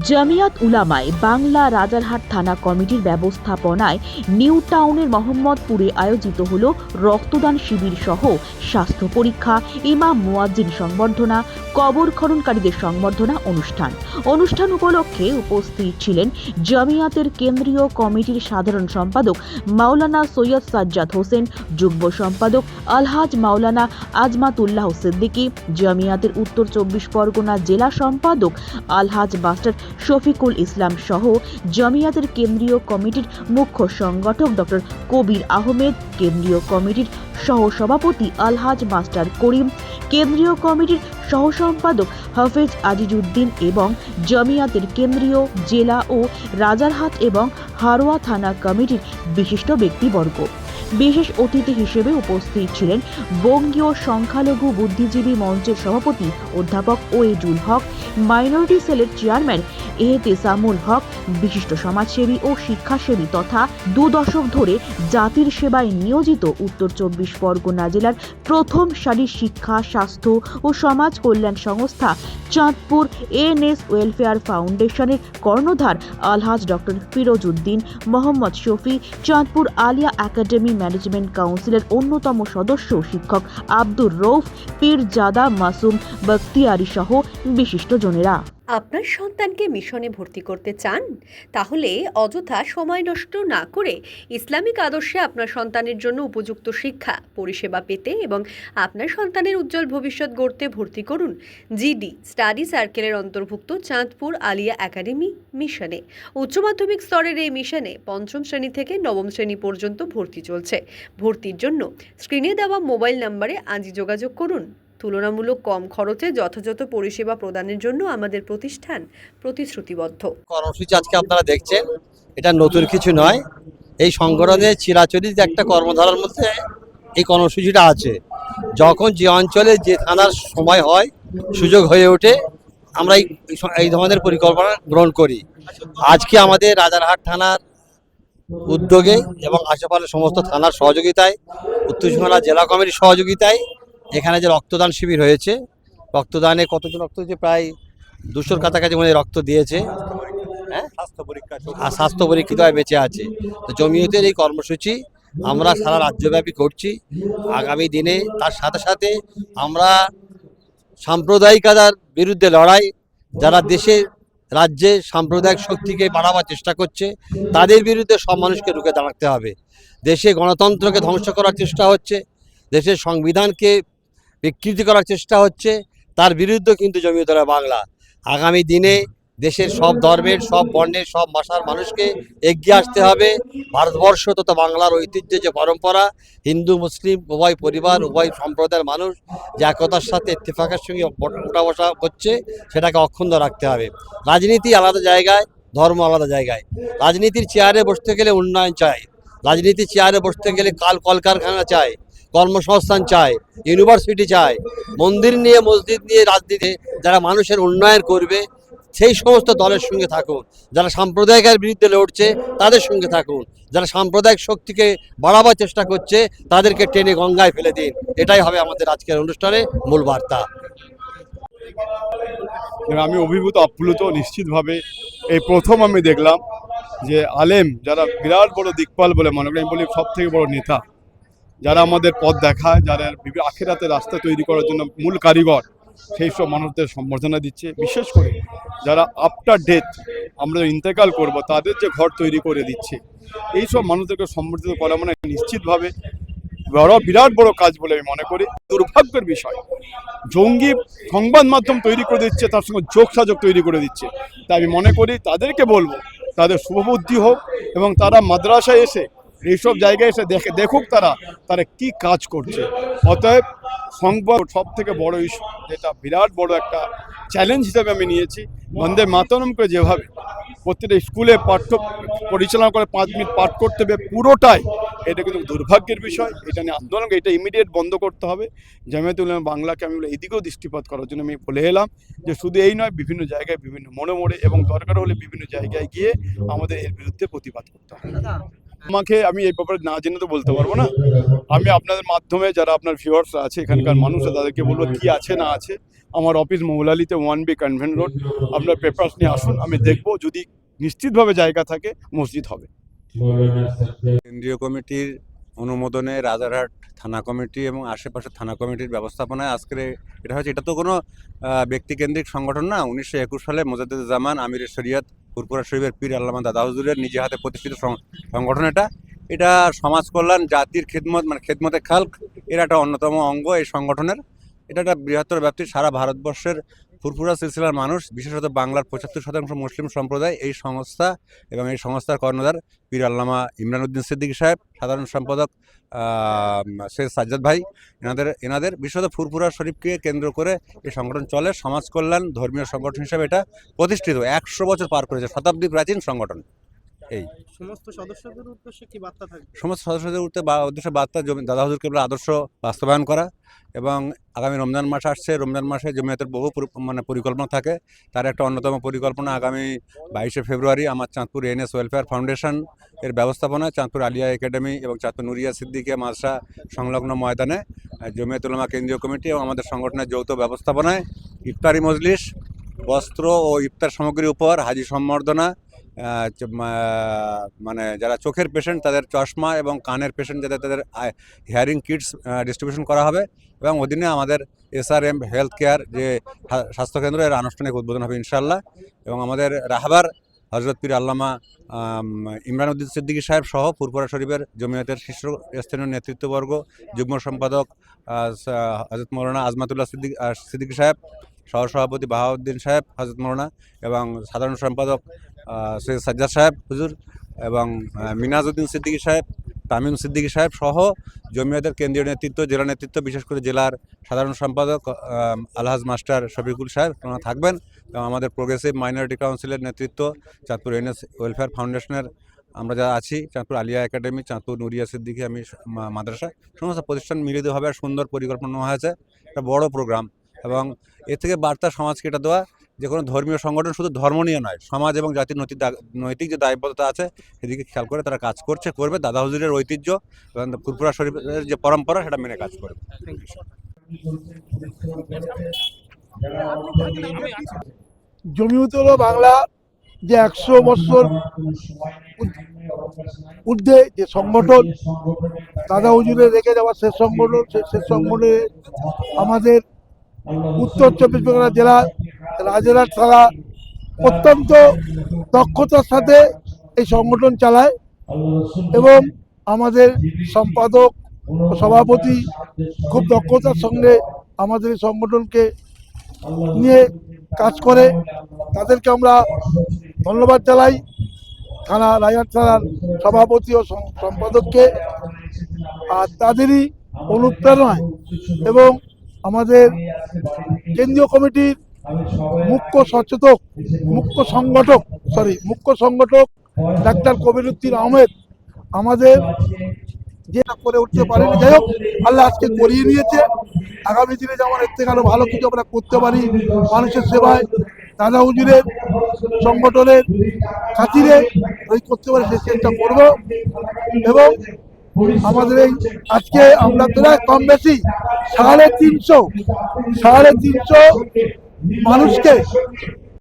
জামিয়াত উলামায়ে বাংলা রাজারহাট থানা কমিটির ব্যবস্থাপনায় নিউ টাউনের মোহাম্মদপুরে আয়োজিত হল রক্তদান শিবির সহ স্বাস্থ্য পরীক্ষা, ইমাম মুয়াজ্জিন সংবর্ধনা, কবর খননকারীদের সংবর্ধনা অনুষ্ঠান উপলক্ষে উপস্থিত ছিলেন জামিয়াতের কেন্দ্রীয় কমিটির সাধারণ সম্পাদক মাওলানা সৈয়দ সাজ্জাদ হোসেন, যুগ্ম সম্পাদক আলহাজ মাওলানা আজমাতুল্লাহ সিদ্দিকী, জামিয়াতের উত্তর 24 পরগনা জেলা সম্পাদক আলহাজ মাস্টার শফিকুল ইসলাম সহ জামিয়াতের কেন্দ্রীয় কমিটির মুখ্য সংগঠক ডক্টর কবির আহমেদ, কেন্দ্রীয় কমিটির সহসভাপতি আলহাজ মাস্টার করিম, কেন্দ্রীয় কমিটির সহ সম্পাদক হাফেজ আজিজউদ্দিন এবং জামিয়াতের কেন্দ্রীয়, জেলা ও রাজারহাট এবং হারোয়া থানা কমিটির বিশিষ্ট ব্যক্তিবর্গ। বিশেষ অতিথি হিসেবে উপস্থিত ছিলেন বঙ্গীয় সংখ্যালঘু বুদ্ধিজীবী মঞ্চের সভাপতি অধ্যাপক ওয়েজুল হক, মাইনরিটি সেলের চেয়ারম্যান এহতেসামুল হক, বিশিষ্ট সমাজসেবী ও শিক্ষাসেবী তথা 2 দশক ধরে জাতির সেবায় নিয়োজিত উত্তর 24 পরগনা জেলার প্রথম সারির শিক্ষা, স্বাস্থ্য ও সমাজ কল্যাণ সংস্থা চাঁদপুর এনএস ওয়েলফেয়ার ফাউন্ডেশনের কর্ণধার Alhaj doctor Firoz Uddin, Mohammad Shafi, Chandpur Aliya academy management কাউন্সিলের অন্যতম সদস্য শিক্ষক আব্দুর রৌফ, পীরজাদা মাসুম বখতিয়ারি সহ বিশিষ্টজনেরা। আপনার সন্তানকে মিশনে ভর্তি করতে চান? তাহলে অযথা সময় নষ্ট না করে ইসলামিক আদর্শে আপনার সন্তানের জন্য উপযুক্ত শিক্ষা পরিষেবা পেতে এবং আপনার সন্তানের উজ্জ্বল ভবিষ্যৎ গড়তে ভর্তি করুন জিডি স্টাডি সার্কেলের অন্তর্ভুক্ত চাঁদপুর আলিয়া একাডেমি মিশনে। উচ্চ মাধ্যমিক স্তরের এই মিশনে 5ম শ্রেণী থেকে 9ম শ্রেণী পর্যন্ত ভর্তি চলছে। ভর্তির জন্য স্ক্রিনে দেওয়া মোবাইল নম্বরে আজই যোগাযোগ করুন। তুলনামূলক কম খরচে যথাযথ পরিষেবা প্রদানের জন্য আমাদের প্রতিষ্ঠান প্রতিশ্রুতিবদ্ধ। কর্মসূচি আজকে আপনারা দেখছেন, এটা নতুন কিছু নয়। এই সংগঠনের চিরাচরিত একটা কর্মধারার মধ্যে এই কর্মসূচিটা আছে। যখন যে অঞ্চলে যে থানার সময় হয়, সুযোগ হয়ে ওঠে, আমরা এই ধরনের পরিকল্পনা গ্রহণ করি। আজকে আমাদের রাজারহাট থানার উদ্যোগে এবং আশেপাশের সমস্ত থানার সহযোগিতায়, উত্তর জেলা কমিটির সহযোগিতায় এখানে যে রক্তদান শিবির হয়েছে, রক্তদানে কতজন রক্ত দিয়েছে? প্রায় 200-র কাছাকাছি মনে রক্ত দিয়েছে। হ্যাঁ, স্বাস্থ্য পরীক্ষিত হয়ে বেঁচে আছে। তো জমিয়তের এই কর্মসূচি আমরা সারা রাজ্যব্যাপী করছি। আগামী দিনে তার সাথে সাথে আমরা সাম্প্রদায়িকতার বিরুদ্ধে লড়াই, যারা দেশে রাজ্যে সাম্প্রদায়িক শক্তিকে বাড়াবার চেষ্টা করছে, তাদের বিরুদ্ধে সব মানুষকে রুখে দাঁড়াতে হবে। দেশে গণতন্ত্রকে ধ্বংস করার চেষ্টা হচ্ছে, দেশের সংবিধানকে বিকৃতি করার চেষ্টা হচ্ছে, তার বিরুদ্ধে কিন্তু জমিয়তুল বাংলা। আগামী দিনে দেশের সব ধর্মের, সব বর্ণের, সব ভাষার মানুষকে এগিয়ে আসতে হবে। ভারতবর্ষ তথা বাংলার ঐতিহ্য যে পরম্পরা, হিন্দু মুসলিম উভয় পরিবার, উভয় সম্প্রদায়ের মানুষ যে একতার সাথে ইত্তেফাকের সঙ্গে ওঠা বসা করছে, সেটাকে অক্ষুণ্ণ রাখতে হবে। রাজনীতি আলাদা জায়গায়, ধর্ম আলাদা জায়গায়। রাজনীতির চেয়ারে বসতে গেলে উন্নয়ন চাই, রাজনীতির চেয়ারে বসতে গেলে কলকারখানা চাই, কর্মসংস্থান চায়, ইউনিভার্সিটি চায়। মন্দির নিয়ে, মসজিদ নিয়ে রাজনীতি যারা মানুষের উন্নয়ন করবে, সেই সমস্ত দলের সঙ্গে থাকুন। যারা সাম্প্রদায়িকের বিরুদ্ধে লড়ছে, তাদের সঙ্গে থাকুন। যারা সাম্প্রদায়িক শক্তিকে বাড়াবার চেষ্টা করছে, তাদেরকে টেনে গঙ্গায় ফেলে দিন। এটাই হবে আমাদের আজকের অনুষ্ঠানের মূল বার্তা। আমি অভিভূত, আপ্লুত নিশ্চিতভাবে। এই প্রথম আমি দেখলাম যে আলেম যারা বিরাট বড় দিকপাল বলে মনে করি, আমি বলি সব থেকে বড় নেতা, যারা আমাদের পথ দেখায়, যারা আখিরাতের রাস্তা তৈরি করার জন্য মূল কারিগর, সেই সব মানুষদের সম্বর্ধনা দিচ্ছে। বিশেষ করে যারা আফটার ডেথ, আমরা ইন্তেকাল করব, তাদের যে ঘর তৈরি করে দিচ্ছে, এই সব মানুষদেরকে সম্বর্ধিত করা মানে নিশ্চিতভাবে বিরাট বড় কাজ বলে আমি মনে করি। দুর্ভাগ্যের বিষয়, জঙ্গি সংবাদ মাধ্যম তৈরি করে দিচ্ছে, তার সঙ্গে যোগসাযোগ তৈরি করে দিচ্ছে। তাই আমি মনে করি তাদেরকে বলবো, তাদের শুভবুদ্ধি হোক এবং তারা মাদ্রাসায় এসে, এইসব জায়গায় এসে দেখুক তারা কি কাজ করছে। অতএব সংবাদ সব থেকে বড় ইস্যু, যেটা বিরাট বড় একটা চ্যালেঞ্জ হিসেবে আমি নিয়েছি। বন্দে মাতরম করে যেভাবে প্রত্যেকটা স্কুলে পাঠ্য পরিচালনা করে 5 মিনিট পাঠ করতে হবে পুরোটাই, এটা কিন্তু দুর্ভাগ্যের বিষয়। এটা নিয়ে আন্দোলন, এটা ইমিডিয়েট বন্ধ করতে হবে। জামিয়াতুল উলামা বাংলাকে আমি এইদিকেও দৃষ্টিপাত করার জন্য আমি বলে এলাম যে শুধু এই নয়, বিভিন্ন জায়গায়, বিভিন্ন মোড়ে মোড়ে এবং দরকার হলে বিভিন্ন জায়গায় গিয়ে আমাদের এর বিরুদ্ধে প্রতিবাদ করতে হবে। আমাকে আমি এই ব্যাপারে না জেনে তো বলতে পারবো না। আমি আপনাদের মাধ্যমে যারা আপনার ভিউয়ার্স আছে এখানকার মানুষ তাদেরকে বলবো কি আছে না আছে। আমার অফিস মৌলালিতে 1B কনভেন্ট রোড, আপনার পেপারস নিয়ে আসুন, আমি দেখব, যদি নিশ্চিতভাবে জায়গা থাকে মসজিদ হবে। কেন্দ্রীয় কমিটির অনুমোদনে রাজারহাট থানা কমিটি এবং আশেপাশের থানা কমিটির ব্যবস্থাপনায় আজকের এটা তো কোনো ব্যক্তিকেন্দ্রিক সংগঠন না। 1921 সালে মোজাদ্দেদ জামান আমির শরিয়ত ফুরফুরা শরীফের পীর আল্লামা দাদা হুজুরের নিজে হাতে প্রতিষ্ঠিত সংগঠন। এটা সমাজ কল্যাণ, জাতির খিদমত, মানে খেদমতে খালক এর একটা অন্যতম অঙ্গ এই সংগঠনের। এটা একটা বৃহত্তর ব্যাপ্তি, সারা ভারতবর্ষের ফুরফুরা সিলসিলার মানুষ, বিশেষত বাংলার 75% মুসলিম সম্প্রদায় এই সংস্থা এবং এই সংস্থার কর্ণধার পীর আল্লামা ইমরান উদ্দিন সিদ্দিকী সাহেব, সাধারণ সম্পাদক শেখ সাজ্জাদ ভাই, এনাদের বিশেষত ফুরফুরা শরীফকে কেন্দ্র করে এই সংগঠন চলে। সমাজ কল্যাণ ধর্মীয় সংগঠন হিসেবে এটা প্রতিষ্ঠিত, 100 বছর পার করেছে, শতাব্দী প্রাচীন সংগঠন। এই সমস্ত সদস্যদের উদ্দেশ্যে কি বার্তা থাকবে? সমস্ত সদস্যদের উদ্দেশ্যে বার্তা দাদা হুজুর কেবল আদর্শ বাস্তবায়ন করা এবং আগামী রমজান মাস আসছে, রমজান মাসে জমিয়তের বহু পরিকল্পনা থাকে। তার একটা অন্যতম পরিকল্পনা আগামী 22শে ফেব্রুয়ারি আমার চাঁদপুর এনএস ওয়েলফেয়ার ফাউন্ডেশন এর ব্যবস্থাপনায় চাঁদপুর আলিয়া একাডেমি এবং চাঁদপুর নুরিয়া সিদ্দিকিয়া মাদ্রাসা সংলগ্ন ময়দানে জমিয়ত উলামা কেন্দ্রীয় কমিটি এবং আমাদের সংগঠনের যৌথ ব্যবস্থাপনায় ইফতারি মজলিস, বস্ত্র ও ইফতার সামগ্রী উপহার, হাজি সম্বর্ধনা, মানে যারা চোখের পেশেন্ট তাদের চশমা এবং কানের পেশেন্ট যাদের তাদের হিয়ারিং কিটস ডিস্ট্রিবিউশন করা হবে এবং অধীনে আমাদের SRM হেলথ কেয়ার যে স্বাস্থ্যকেন্দ্র এর আনুষ্ঠানিক উদ্বোধন হবে ইনশাআল্লাহ। এবং আমাদের রাহবার হজরত পীর আল্লামা ইমরান উদ্দিন সিদ্দিকী সাহেব সহ ফুরফুরা শরীফের জমিয়তের শীর্ষস্থানীয় নেতৃত্ববর্গ, যুগ্ম সম্পাদক হজরত মৌলানা আজমাতুল্লাহ সিদ্দিকী সাহেব, সহসভাপতি বাহাউদ্দিন সাহেব হজরত মৌলানা এবং সাধারণ সম্পাদক সৈয়দ সাজ্জাদ সাহেব হুজুর এবং মিনাজউদ্দিন সিদ্দিকী সাহেব, তামিম সিদ্দিকী সাহেব সহ জমিয়তের কেন্দ্রীয় নেতৃত্ব, জেলা নেতৃত্ব, বিশেষ করে জেলার সাধারণ সম্পাদক আলহাজ মাস্টার শফিকুল সাহেব ওনারা থাকবেন এবং আমাদের প্রোগ্রেসিভ মাইনরিটি কাউন্সিলের নেতৃত্ব, চাঁদপুর এনএস ওয়েলফেয়ার ফাউন্ডেশনের আমরা যারা আছি, চাঁদপুর আলিয়া একাডেমি, চাঁদপুর নুরিয়া সিদ্দিকী আমি মাদ্রাসা, সমস্ত প্রতিষ্ঠান মিলিতভাবে সুন্দর পরিকল্পনা হয়েছে। একটা বড় প্রোগ্রাম এবং এর থেকে বার্তা সমাজকে এটা দেওয়া যে কোনো ধর্মীয় সংগঠন শুধু ধর্ম নিয়ে নয়, সমাজ এবং জাতির নৈতিক যে দায়বদ্ধতা আছে সেদিকে খেয়াল করে তারা কাজ করবে। দাদা হুজুরের ঐতিহ্য এবং ফুরফুরা শরীফের যে পরম্পরা সেটা মেনে কাজ করবে। জমিয়ত হলো বাংলা যে 100 বছর ঊর্ধ্বে যে সংগঠন, দাদা হুজুরের রেখে যাওয়া শেষ সংগঠন, শেষ সংগঠনে আমাদের উত্তর 24 পরগনা জেলার রাজারহাট থানা অত্যন্ত দক্ষতার সাথে এই সংগঠন চালায় এবং আমাদের সম্পাদক ও সভাপতি খুব দক্ষতার সঙ্গে আমাদের এই সংগঠনকে নিয়ে কাজ করে। তাদেরকে আমরা ধন্যবাদ জানাই, থানা রাজারহাট থানার সভাপতি ও সম্পাদককে। আর তাদেরই অনুপ্রেরণায় এবং আমাদের কেন্দ্রীয় কমিটির মুখ্য সংগঠক ডাক্তার কবিরউদ্দিন আহমেদ আমাদের যে করে উঠতে পারেনি, যাই হোক আল্লাহ আজকে করিয়ে নিয়েছে। আগামী দিনে যেমন এর থেকে আরো ভালো কিছু আমরা করতে পারি মানুষের সেবায়, দাদা হুজুরের সংগঠনের খাতিরে করতে পারি সে চেষ্টা করব। এবং আমাদের এই আজকে আমরা প্রায় কম বেশি 350 মানুষকে